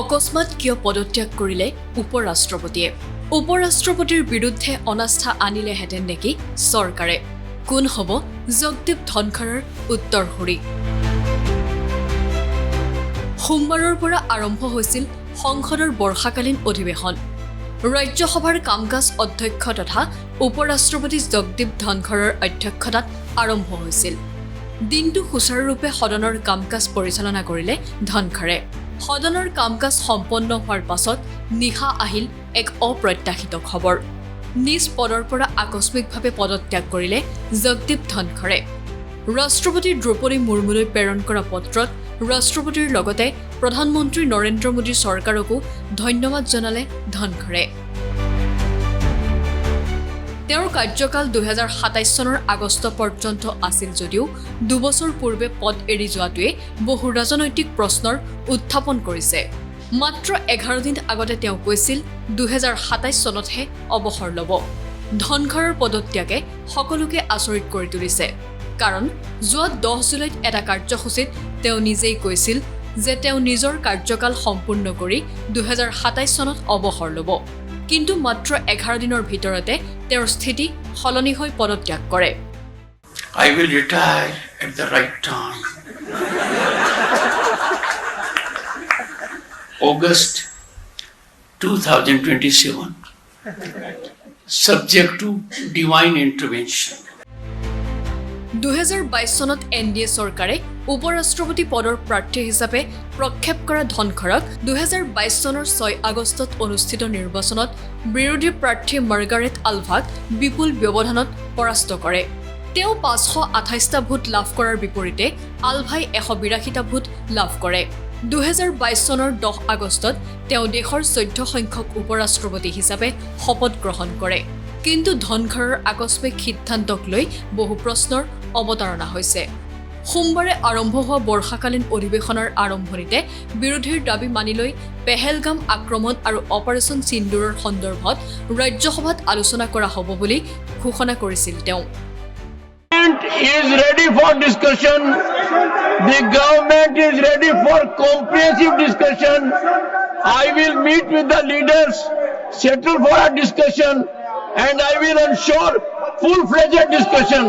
অকস্মাত কিয় পদত্যাগ কৰিলে উপৰাষ্ট্ৰপতিয়ে? উপৰাষ্ট্ৰপতিৰ বিৰুদ্ধে অনাস্থা আনিলেহেঁতেন নেকি চৰকাৰে? কোন হ'ব জগদীপ ধনখড়ৰ উত্তৰসূৰী? সোমবাৰৰ পৰা আৰম্ভ হৈছিল সংসদৰ বৰ্ষাকালীন অধিৱেশন। ৰাজ্যসভাৰ কাম-কাজ অধ্যক্ষ তথা উপৰাষ্ট্ৰপতি জগদীপ ধনখড়ৰ অধ্যক্ষতাত আৰম্ভ হৈছিল। দিনটো সুচাৰুৰূপে সদনৰ কাম-কাজ পৰিচালনা কৰিলে ধনখড়ে। সদনৰ কাম-কাজ সম্পন্ন হোৱাৰ পাছত নিশা আহিল এক অপ্ৰত্যাশিত খবৰ। নিজ পদৰ পৰা আকস্মিকভাৱে পদত্যাগ কৰিলে জগদীপ ধনখড়ে। ৰাষ্ট্ৰপতি দ্ৰৌপদী মুৰ্মুলৈ প্ৰেৰণ কৰা পত্ৰত ৰাষ্ট্ৰপতিৰ লগতে প্ৰধানমন্ত্ৰী নৰেন্দ্ৰ মোদী চৰকাৰকো ধন্যবাদ জনালে ধনখড়ে। তেওঁৰ কাৰ্যকাল 2027 চনৰ আগষ্ট পৰ্যন্ত আছিল যদিও দুবছৰ পূৰ্বে পদ এৰি যোৱাটোৱে বহু ৰাজনৈতিক প্ৰশ্নৰ উত্থাপন কৰিছে। মাত্ৰ 11 দিন আগতে তেওঁ কৈছিল 2027 চনতহে অৱসৰ ল'ব। ধনখড়ৰ পদত্যাগে সকলোকে আচৰিত কৰি তুলিছে। কাৰণ যোৱা 10 জুলাইত এটা কাৰ্যসূচীত তেওঁ নিজেই কৈছিল যে তেওঁ নিজৰ কাৰ্যকাল সম্পূৰ্ণ কৰি 2027 চনত অৱসৰ ল'ব। কিন্তু মাত্ৰ 11 দিনৰ ভিতৰতে তেওঁৰ স্থিতি সলনি হৈ পদত্যাগ কৰে। I will retire at the right time. August 2027. Subject to divine intervention. 2022 চনত NDA চৰকাৰে উপৰাষ্ট্ৰপতি পদৰ প্ৰাৰ্থী হিচাপে প্ৰক্ষেপ কৰা ধনখড়ক 2022 চনৰ 6 আগষ্টত অনুষ্ঠিত নিৰ্বাচনত বিৰোধী প্ৰাৰ্থী মাৰ্গাৰেট আলভাক বিপুল ব্যৱধানত পৰাস্ত কৰে। তেওঁ 528টা ভোট লাভ কৰাৰ বিপৰীতে আলভাই 182টা ভোট লাভ কৰে। 2022 চনৰ 10 আগষ্টত তেওঁ দেশৰ 14 সংখ্যক উপৰাষ্ট্ৰপতি হিচাপে শপত গ্ৰহণ কৰে। কিন্তু ধনখড়ৰ আকস্মিক সিদ্ধান্তক লৈ বহু প্ৰশ্নৰ অৱতাৰণা হৈছে। সোমবাৰে আৰম্ভ হোৱা বৰ্ষাকালীন অধিৱেশনৰ আৰম্ভণিতে বিৰোধীৰ দাবী মানি লৈ পেহেলগাম আক্ৰমণ আৰু অপাৰেচন সিন্দুৰৰ সন্দৰ্ভত ৰাজ্যসভাত আলোচনা কৰা হ'ব বুলি ঘোষণা কৰিছিল তেওঁ। Is ready for discussion. The government is ready for comprehensive discussion. I will meet with the leaders, settle for a discussion, and I will ensure full-fledged discussion.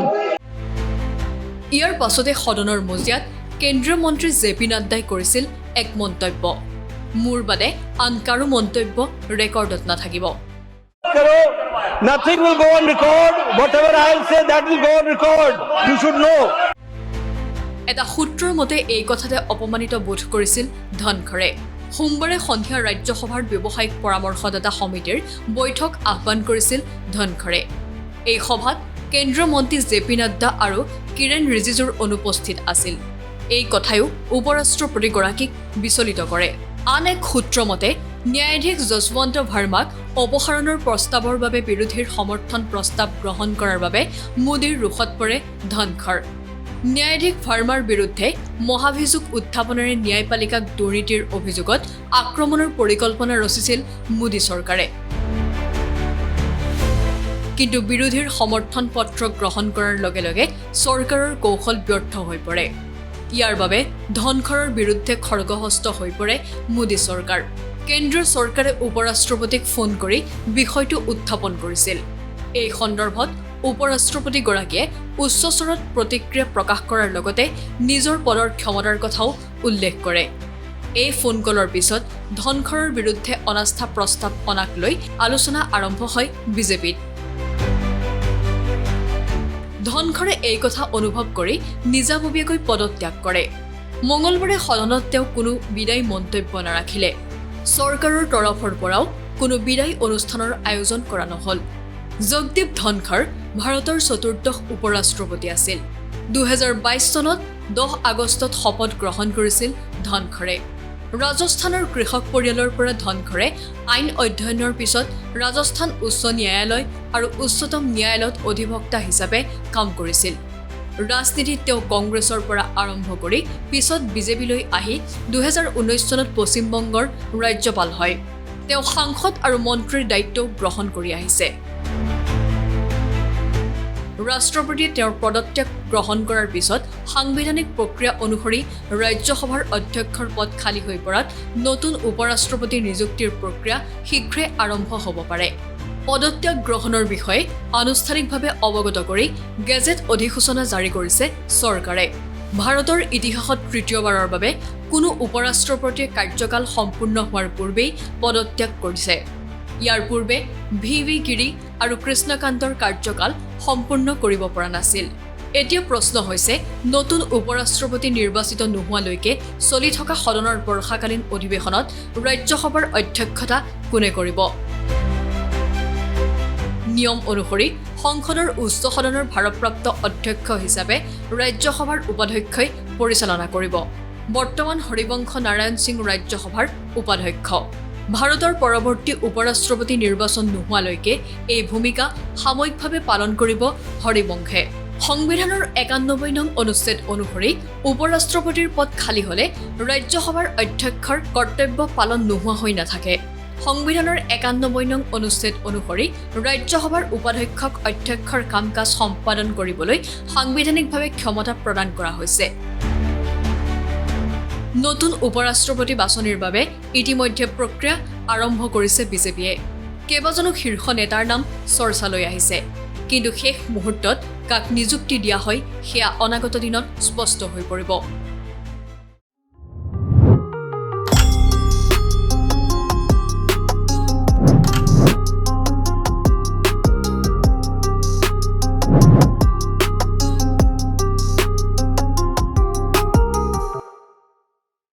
ইয়াৰ পাছতে সদনৰ মজিয়াত কেন্দ্ৰীয় মন্ত্ৰী জেপি নাড্ডাই কৰিছিল এক মন্তব্য। মোৰ বাদে আন কাৰো মন্তব্য ৰেকৰ্ডত নাথাকিব। Nothing will go on record. Whatever I will say, that will go on record. You should know. এটা সূত্ৰৰ মতে এই কথাতে অপমানিত বোধ কৰিছিল ধনখড়ে। সোমবাৰে সন্ধিয়া ৰাজ্যসভাৰ ব্যৱসায়িক পৰামৰ্শদাতা সমিতিৰ বৈঠক আহ্বান কৰিছিল ধনখড়ে। এই সভাত কেন্দ্ৰীয় মন্ত্ৰী জেপি নাড্ডা আৰু কিৰেণ ৰিজিজুৰ অনুপস্থিত আছিল। এই কথায়ো উপৰাষ্ট্ৰপতিগৰাকীক বিচলিত কৰে। আন এক সূত্ৰ মতে ন্যায়াধীশ যশৱন্ত ভাৰ্মাক অপসাৰণৰ প্ৰস্তাৱৰ বাবে বিৰোধীৰ সমৰ্থন প্ৰস্তাৱ গ্ৰহণ কৰাৰ বাবে মোদীৰ ৰোষত পৰে ধনখড়। ন্যায়াধীশ ভাৰ্মাৰ বিৰুদ্ধে মহাভিযোগ উত্থাপনেৰে ন্যায়পালিকাক দুৰ্নীতিৰ অভিযোগত আক্ৰমণৰ পৰিকল্পনা ৰচিছিল মোদী চৰকাৰে। কিন্তু বিৰোধীৰ সমৰ্থন পত্ৰ গ্ৰহণ কৰাৰ লগে লগে চৰকাৰৰ কৌশল ব্যৰ্থ হৈ পৰে। ইয়াৰ বাবে ধনখড়ৰ বিৰুদ্ধে খড়গহস্ত হৈ পৰে মোদী চৰকাৰ। কেন্দ্ৰীয় চৰকাৰে উপৰাষ্ট্ৰপতিক ফোন কৰি বিষয়টো উত্থাপন কৰিছিল। এই সন্দৰ্ভত উপৰাষ্ট্ৰপতিগৰাকীয়ে উচ্চস্বৰত প্ৰতিক্ৰিয়া প্ৰকাশ কৰাৰ লগতে নিজৰ পদৰ ক্ষমতাৰ কথাও উল্লেখ কৰে। এই ফোন কলৰ পিছত ধনখড়ৰ বিৰুদ্ধে অনাস্থা প্ৰস্তাৱ অনাক লৈ আলোচনা আৰম্ভ হয় বিজেপিত। ধনখড়ে এই কথা অনুভৱ কৰি নিজাববীয়াকৈ পদত্যাগ কৰে। মঙলবাৰে সদনত তেওঁ কোনো বিদায়ী মন্তব্য নাৰাখিলে। চৰকাৰৰ তৰফৰ পৰাও কোনো বিদায়ী অনুষ্ঠানৰ আয়োজন কৰা নহল। জগদীপ ধনখড় ভাৰতৰ ৪ৰ্থ উপৰাষ্ট্ৰপতি আছিল। 2022 চনত 10 আগষ্টত শপত গ্ৰহণ কৰিছিল ধনখড়ে। ৰাজস্থানৰ কৃষক পৰিয়ালৰ পৰা ধনখড়ে আইন অধ্যয়নৰ পিছত ৰাজস্থান উচ্চ ন্যায়ালয় আৰু উচ্চতম ন্যায়ালয়ত অধিবক্তা হিচাপে কাম কৰিছিল। ৰাজনীতিত তেওঁ কংগ্ৰেছৰ পৰা আৰম্ভ কৰি পিছত বিজেপিলৈ আহি 2019 চনত পশ্চিমবংগৰ ৰাজ্যপাল হয়। তেওঁ সাংসদ আৰু মন্ত্ৰীৰ দায়িত্ব গ্ৰহণ কৰি আহিছে। ৰাষ্ট্ৰপতিয়ে তেওঁৰ পদত্যাগ গ্ৰহণ কৰাৰ পিছত সাংবিধানিক প্ৰক্ৰিয়া অনুসৰি ৰাজ্যসভাৰ অধ্যক্ষৰ পদ খালী হৈ পৰাত নতুন উপৰাষ্ট্ৰপতি নিযুক্তিৰ প্ৰক্ৰিয়া শীঘ্ৰে আৰম্ভ হ'ব পাৰে। পদত্যাগ গ্ৰহণৰ বিষয়ে আনুষ্ঠানিকভাৱে অৱগত কৰি গেজেট অধিসূচনা জাৰি কৰিছে চৰকাৰে। ভাৰতৰ ইতিহাসত তৃতীয়বাৰৰ বাবে কোনো উপৰাষ্ট্ৰপতিয়ে কাৰ্যকাল সম্পূৰ্ণ হোৱাৰ পূৰ্বেই পদত্যাগ কৰিছে। ইয়াৰ পূৰ্বে ভি গিৰি আৰু কৃষ্ণকান্তৰ কাৰ্যকাল সম্পূৰ্ণ কৰিব পৰা নাছিল। এতিয়া প্ৰশ্ন হৈছে নতুন উপৰাষ্ট্ৰপতি নিৰ্বাচিত নোহোৱালৈকে চলি থকা সদনৰ বৰ্ষাকালীন অধিৱেশনত ৰাজ্যসভাৰ অধ্যক্ষতা কোনে কৰিব? নিয়ম অনুসৰি সংসদৰ উচ্চ সদনৰ ভাৰপ্ৰাপ্ত অধ্যক্ষ হিচাপে ৰাজ্যসভাৰ উপাধ্যক্ষই পৰিচালনা কৰিব। বৰ্তমান হৰিবংশ নাৰায়ণ সিং ৰাজ্যসভাৰ উপাধ্যক্ষ। ভাৰতৰ পৰৱৰ্তী উপৰাষ্ট্ৰপতি নিৰ্বাচন নোহোৱালৈকে এই ভূমিকা সাময়িকভাৱে পালন কৰিব হৰিবংশে। সংবিধানৰ ৯১ নং অনুচ্ছেদ অনুসৰি উপৰাষ্ট্ৰপতিৰ পদ খালী হ'লে ৰাজ্যসভাৰ অধ্যক্ষৰ কৰ্তব্য পালন নোহোৱা হৈ নাথাকে। সংবিধানৰ ৯১ নং অনুচ্ছেদ অনুসৰি ৰাজ্যসভাৰ উপাধ্যক্ষক অধ্যক্ষৰ কাম কাজ সম্পাদন কৰিবলৈ সাংবিধানিকভাৱে ক্ষমতা প্ৰদান কৰা হৈছে। নতুন উপৰাষ্ট্ৰপতি বাছনিৰ বাবে ইতিমধ্যে প্ৰক্ৰিয়া আৰম্ভ কৰিছে বিজেপিয়ে। কেইবাজনো শীৰ্ষ নেতাৰ নাম চৰ্চালৈ আহিছে, কিন্তু শেষ মুহূৰ্তত কাক নিযুক্তি দিয়া হয় সেয়া অনাগত দিনত স্পষ্ট হৈ পৰিব।